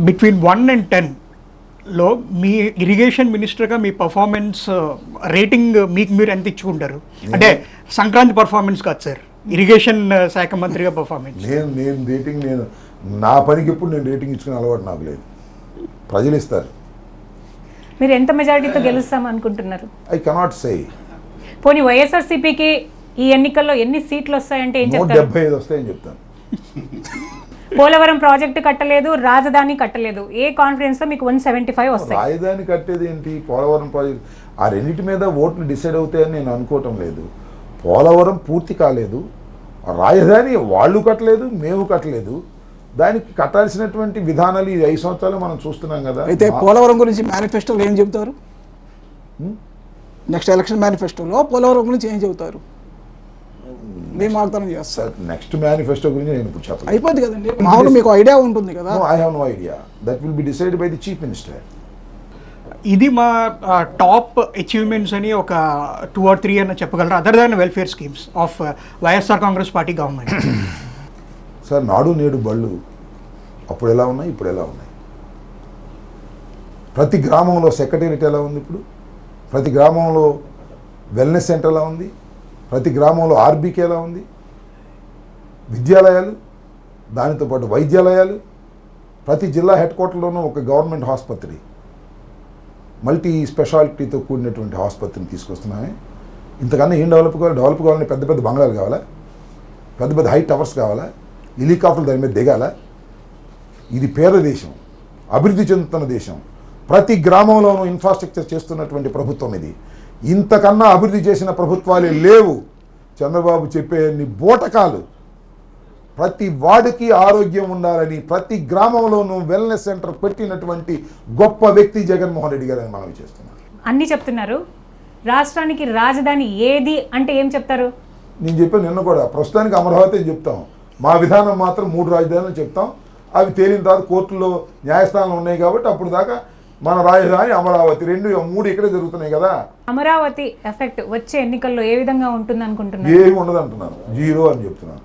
Between 1 and 10 లో మీ irrigation మినిస్టర్గా మీ performance rating మీకు మీరు ఎంత ఇచ్చుకుంటారు? అంటే సంక్రాంతి పర్ఫార్మెన్స్ కాదు సార్, ఇరిగేషన్ శాఖ మంత్రిగా పర్ఫార్మెన్స్. నేను రేటింగ్ నా పనికి ఎప్పుడు నేను రేటింగ్ ఇచ్చుకునే అలవాటు నాకు లేదు. ప్రజలు ఇస్తారు. మీరు ఎంత మెజారిటీతో గెలుస్తాం అనుకుంటున్నారు? I cannot say. పోనీ వైఎస్ఆర్సీపీకి ఈ ఎన్నికల్లో ఎన్ని సీట్లు వస్తాయంటే ఏం చెప్తారు? 175 వస్తాయని చెప్తాను. పోలవరం ప్రాజెక్టు కట్టలేదు, రాజధాని కట్టలేదు, ఏ కాన్ఫిడెన్స్ తో మీకు 175 వస్తాయి? రాజధాని కట్టేది ఏంటి? పోలవరం ప్రాజెక్ట్ ఆ రెండింటి మీద ఓట్లు డిసైడ్ అవుతాయని నేను అనుకోవటం లేదు. పోలవరం పూర్తి కాలేదు, రాజధాని వాళ్ళు కట్టలేదు, మేము కట్టలేదు. దానికి కట్టాల్సినటువంటి విధానాలు ఈ 5 సంవత్సరాలు మనం చూస్తున్నాం కదా. అయితే పోలవరం గురించి మేనిఫెస్టోలో ఏం చెబుతారు? నెక్స్ట్ ఎలక్షన్ మేనిఫెస్టోలో పోలవరం గురించి ఏం చెబుతారు? మేము వాగ్దానం చేస్తాం. నెక్స్ట్ మేనిఫెస్టో గురించి నేను ఇప్పుడు చెప్పాలి. అయిపోద్ది కదండి, మామూలు మీకు ఐడియా ఉంటుంది కదా. I have no idea. That will be decided by the chief minister. ఇది మా టాప్ అచీవ్మెంట్స్ అని ఒక 2 or 3 అని చెప్పగలరా, other than welfare schemes of YSR Congress party government? Sir, నాడు నేడు బళ్ళు అప్పుడు ఎలా ఉన్నాయి, ఇప్పుడు ఎలా ఉన్నాయి? ప్రతి గ్రామంలో సెక్రటేరియట్ ఎలా ఉంది ఇప్పుడు? ప్రతి గ్రామంలో వెల్నెస్ సెంటర్ ఎలా ఉంది? ప్రతి గ్రామంలో ఆర్బీకే ఎలా ఉంది? విద్యాలయాలు, దానితో పాటు వైద్యాలయాలు, ప్రతి జిల్లా హెడ్ క్వార్టర్లోనూ ఒక గవర్నమెంట్ ఆసుపత్రి, మల్టీ స్పెషాలిటీతో కూడినటువంటి ఆసుపత్రిని తీసుకొస్తున్నామే. ఇంతకన్నా ఏం డెవలప్ కావాలని పెద్ద పెద్ద బంగ్లాలు కావాలా? పెద్ద పెద్ద హై టవర్స్ కావాలా? హెలికాప్టర్లు దాని మీద దిగాల? ఇది పేద దేశం, అభివృద్ధి చెందుతున్న దేశం. ప్రతి గ్రామంలోనూ ఇన్ఫ్రాస్ట్రక్చర్ చేస్తున్నటువంటి ప్రభుత్వం ఇది. ఇంతకన్నా అభివృద్ధి చేసిన ప్రభుత్వాలే లేవు. చంద్రబాబు చెప్పే అన్ని బోటకాలు. ప్రతి వాడికి ఆరోగ్యం ఉండాలని ప్రతి గ్రామంలోనూ వెల్నెస్ సెంటర్ పెట్టినటువంటి గొప్ప వ్యక్తి జగన్మోహన్ రెడ్డి గారు అని మనం చేస్తున్నాం. అన్నీ చెప్తున్నారు. రాష్ట్రానికి రాజధాని ఏది అంటే ఏం చెప్తారు? నేను చెప్పాను నిన్న కూడా, ప్రస్తుతానికి అమరావతి అని చెప్తాం. మా విధానం మాత్రం 3 రాజధానులు చెప్తాం. అవి తేలిన తర్వాత కోర్టులో న్యాయస్థానాలు ఉన్నాయి కాబట్టి అప్పుడు దాకా మన రాజధాని అమరావతి, 2, 3 ఇక్కడే జరుగుతున్నాయి కదా. అమరావతి ఎఫెక్ట్ వచ్చే ఎన్నికల్లో ఏ విధంగా ఉంటుంది అనుకుంటున్నారు? ఏమి ఉండదు అంటున్నాను, 0 అని చెప్తున్నాను.